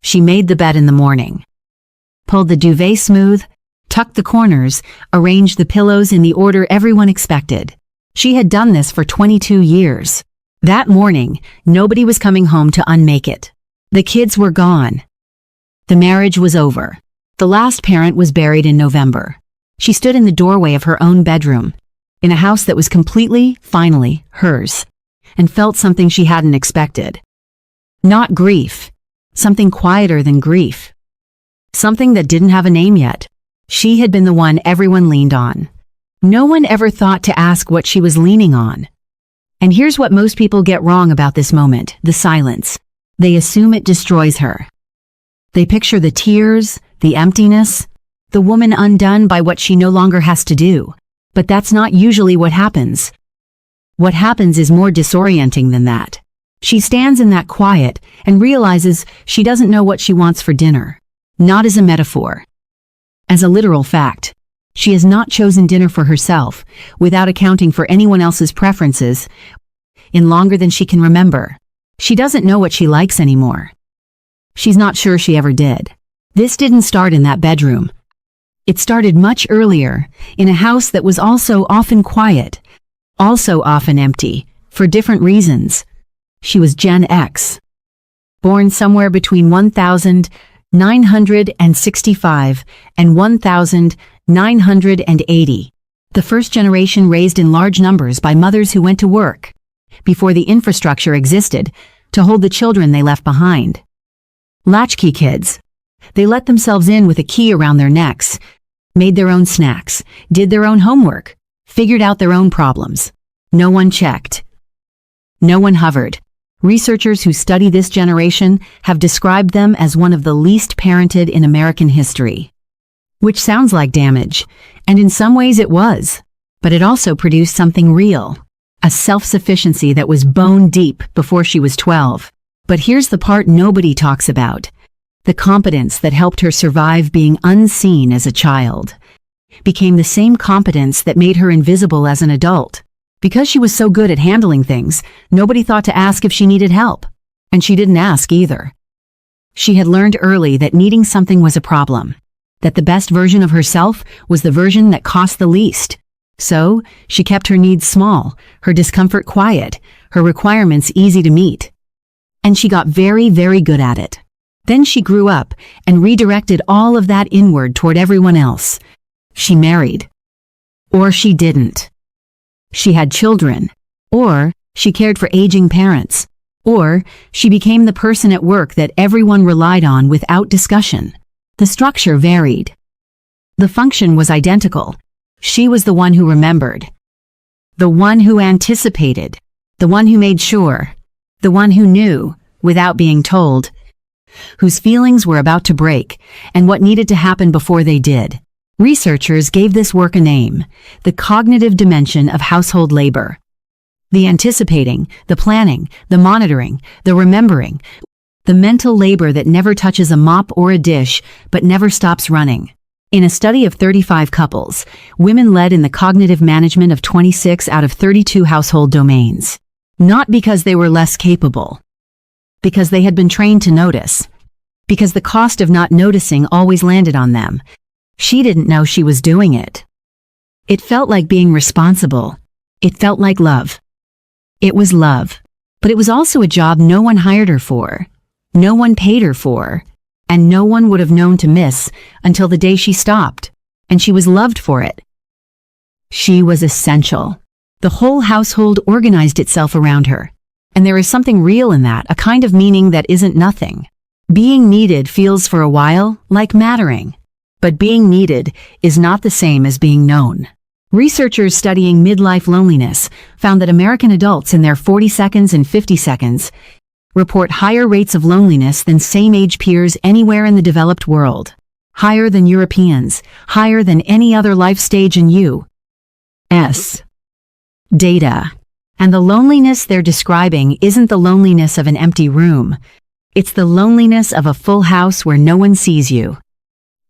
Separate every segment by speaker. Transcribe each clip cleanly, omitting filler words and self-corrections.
Speaker 1: She made the bed in the morning, pulled the duvet smooth, tucked the corners, arranged the pillows in the order everyone expected. She had done this for 22 years. That morning, nobody was coming home to unmake it. The kids were gone. The marriage was over. The last parent was buried in November. She stood in the doorway of her own bedroom, in a house that was completely, finally, hers, and felt something she hadn't expected. Not grief, something quieter than grief. Something that didn't have a name yet. She had been the one everyone leaned on. No one ever thought to ask what she was leaning on. And here's what most people get wrong about this moment, the silence. They assume it destroys her. They picture the tears, the emptiness, the woman undone by what she no longer has to do. But that's not usually what happens. What happens is more disorienting than that. She stands in that quiet and realizes she doesn't know what she wants for dinner. Not as a metaphor. As a literal fact. She has not chosen dinner for herself, without accounting for anyone else's preferences, in longer than she can remember. She doesn't know what she likes anymore. She's not sure she ever did. This didn't start in that bedroom. It started much earlier, in a house that was also often quiet, also often empty, for different reasons. She was Gen X. Born somewhere between 1965 and 1980. The first generation raised in large numbers by mothers who went to work, before the infrastructure existed, to hold the children they left behind. Latchkey kids. They let themselves in with a key around their necks, made their own snacks, did their own homework, figured out their own problems. No one checked. No one hovered. Researchers who study this generation have described them as one of the least parented in American history. Which sounds like damage, and in some ways it was. But it also produced something real. A self-sufficiency that was bone deep before she was 12. But here's the part nobody talks about. The competence that helped her survive being unseen as a child became the same competence that made her invisible as an adult. Because she was so good at handling things, nobody thought to ask if she needed help. And she didn't ask either. She had learned early that needing something was a problem. That the best version of herself was the version that cost the least. So, she kept her needs small, her discomfort quiet, her requirements easy to meet. And she got very, very good at it. Then she grew up and redirected all of that inward toward everyone else. She married. Or she didn't. She had children. Or she cared for aging parents. Or she became the person at work that everyone relied on without discussion. The structure varied. The function was identical. She was the one who remembered. The one who anticipated. The one who made sure. The one who knew, without being told, whose feelings were about to break, and what needed to happen before they did. Researchers gave this work a name, the cognitive dimension of household labor. The anticipating, the planning, the monitoring, the remembering, the mental labor that never touches a mop or a dish, but never stops running. In a study of 35 couples, women led in the cognitive management of 26 out of 32 household domains. Not because they were less capable. Because they had been trained to notice. Because the cost of not noticing always landed on them. She didn't know she was doing it. It felt like being responsible. It felt like love. It was love. But it was also a job no one hired her for. No one paid her for. And no one would have known to miss until the day she stopped. And she was loved for it. She was essential. The whole household organized itself around her. And there is something real in that, a kind of meaning that isn't nothing. Being needed feels for a while like mattering. But being needed is not the same as being known. Researchers studying midlife loneliness found that American adults in their 42nd and 52nd report higher rates of loneliness than same-age peers anywhere in the developed world. Higher than Europeans, higher than any other life stage in U.S. data. And the loneliness they're describing isn't the loneliness of an empty room. It's the loneliness of a full house where no one sees you.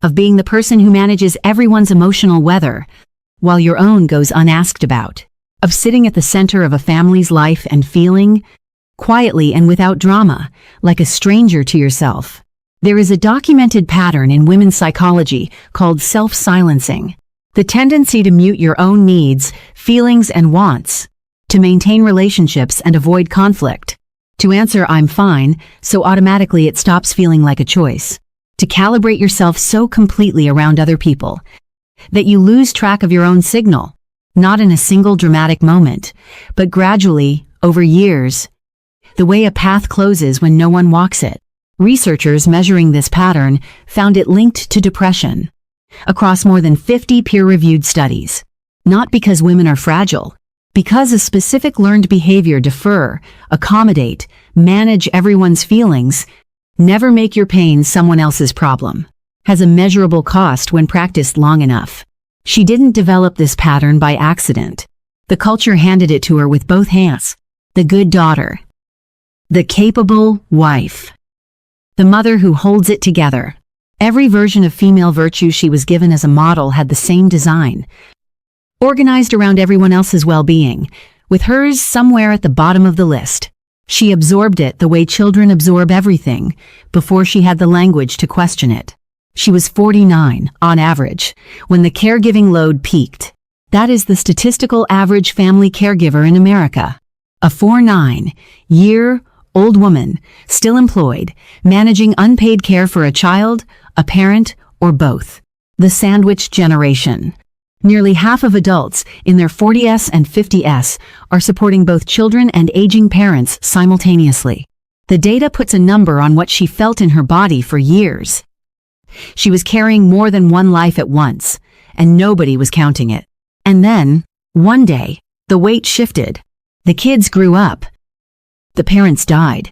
Speaker 1: Of being the person who manages everyone's emotional weather, while your own goes unasked about. Of sitting at the center of a family's life and feeling, quietly and without drama, like a stranger to yourself. There is a documented pattern in women's psychology called self-silencing, the tendency to mute your own needs, feelings, and wants, to maintain relationships and avoid conflict, to answer "I'm fine," so automatically it stops feeling like a choice, to calibrate yourself so completely around other people that you lose track of your own signal, not in a single dramatic moment, but gradually, over years, the way a path closes when no one walks it. Researchers measuring this pattern found it linked to depression across more than 50 peer-reviewed studies. Not because women are fragile, because a specific learned behavior: defer, accommodate, manage everyone's feelings, never make your pain someone else's problem, has a measurable cost when practiced long enough. She didn't develop this pattern by accident. The culture handed it to her with both hands. The good daughter, the capable wife, the mother who holds it together. Every version of female virtue she was given as a model had the same design, organized around everyone else's well-being, with hers somewhere at the bottom of the list. She absorbed it the way children absorb everything, before she had the language to question it. She was 49, on average, when the caregiving load peaked. That is the statistical average family caregiver in America. A 49-year-old woman, still employed, managing unpaid care for a child, a parent, or both. The sandwich generation. Nearly half of adults in their 40s and 50s are supporting both children and aging parents simultaneously. The data puts a number on what she felt in her body for years. She was carrying more than one life at once, and nobody was counting it. And then, one day, the weight shifted. The kids grew up. The parents died.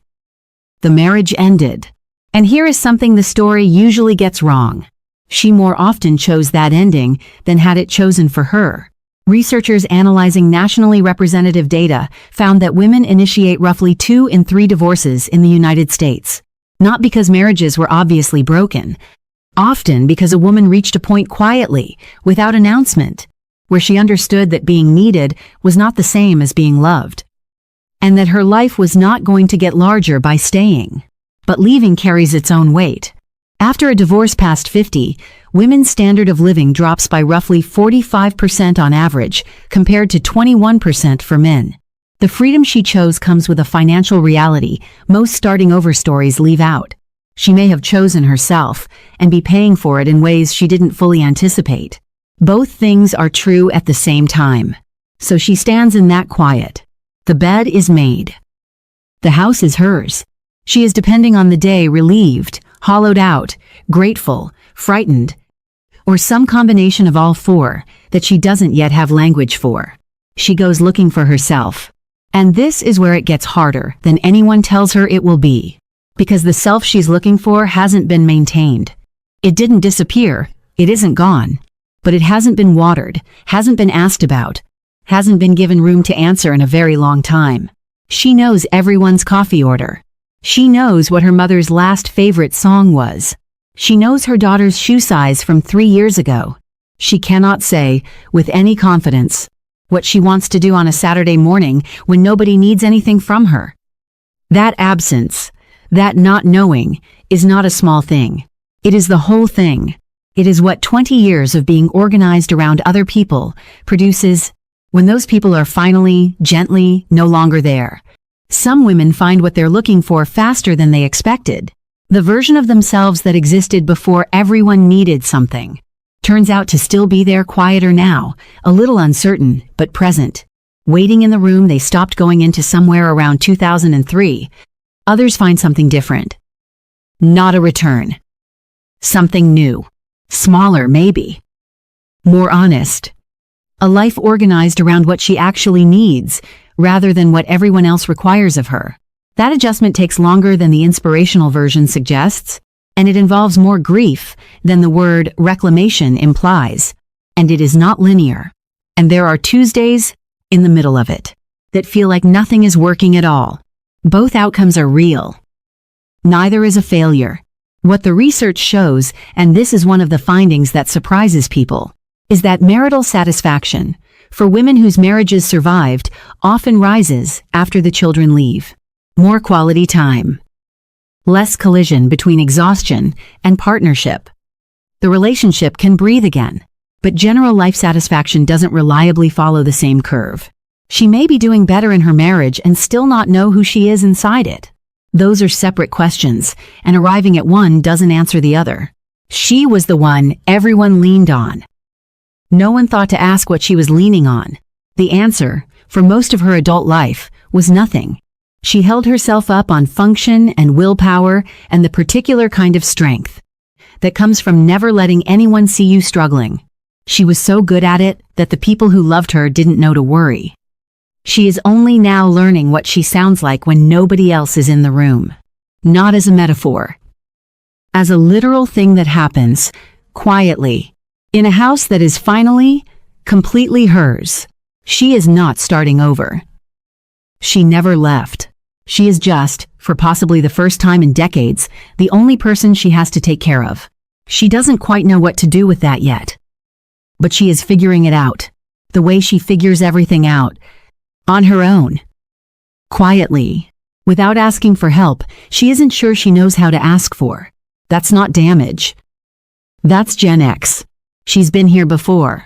Speaker 1: The marriage ended. And here is something the story usually gets wrong. She more often chose that ending than had it chosen for her. Researchers analyzing nationally representative data found that women initiate roughly 2 in 3 divorces in the United States. Not because marriages were obviously broken, often because a woman reached a point quietly, without announcement, where she understood that being needed was not the same as being loved, and that her life was not going to get larger by staying. But leaving carries its own weight. After a divorce past 50, women's standard of living drops by roughly 45% on average, compared to 21% for men. The freedom she chose comes with a financial reality most starting over stories leave out. She may have chosen herself, and be paying for it in ways she didn't fully anticipate. Both things are true at the same time. So she stands in that quiet. The bed is made. The house is hers. She is depending on the day, relieved, hollowed out, grateful, frightened, or some combination of all 4 that she doesn't yet have language for. She goes looking for herself. And this is where it gets harder than anyone tells her it will be. Because the self she's looking for hasn't been maintained. It didn't disappear, it isn't gone. But it hasn't been watered, hasn't been asked about, hasn't been given room to answer in a very long time. She knows everyone's coffee order. She knows what her mother's last favorite song was. She knows her daughter's shoe size from 3 years ago. She cannot say, with any confidence, what she wants to do on a Saturday morning when nobody needs anything from her. That absence, that not knowing, is not a small thing. It is the whole thing. It is what 20 years of being organized around other people produces when those people are finally, gently, no longer there. Some women find what they're looking for faster than they expected. The version of themselves that existed before everyone needed something turns out to still be there, quieter now, a little uncertain, but present. Waiting in the room they stopped going into somewhere around 2003. Others find something different. Not a return. Something new. Smaller, maybe. More honest. A life organized around what she actually needs, rather than what everyone else requires of her. That adjustment takes longer than the inspirational version suggests, and it involves more grief than the word reclamation implies. And it is not linear. And there are Tuesdays, in the middle of it, that feel like nothing is working at all. Both outcomes are real. Neither is a failure. What the research shows, and this is one of the findings that surprises people, is that marital satisfaction, for women whose marriages survived, often rises after the children leave. More quality time. less collision between exhaustion and partnership. The relationship can breathe again, but general life satisfaction doesn't reliably follow the same curve. She may be doing better in her marriage and still not know who she is inside it. Those are separate questions, and arriving at one doesn't answer the other. She was the one everyone leaned on. No one thought to ask what she was leaning on. The answer, for most of her adult life, was nothing. She held herself up on function and willpower and the particular kind of strength that comes from never letting anyone see you struggling. She was so good at it that the people who loved her didn't know to worry. She is only now learning what she sounds like when nobody else is in the room. Not as a metaphor. As a literal thing that happens, quietly, in a house that is finally, completely hers. She is not starting over. She never left. She is just, for possibly the first time in decades, the only person she has to take care of. She doesn't quite know what to do with that yet. But she is figuring it out, the way she figures everything out, on her own. Quietly, without asking for help, she isn't sure she knows how to ask for. That's not damage. That's Gen X. She's been here before.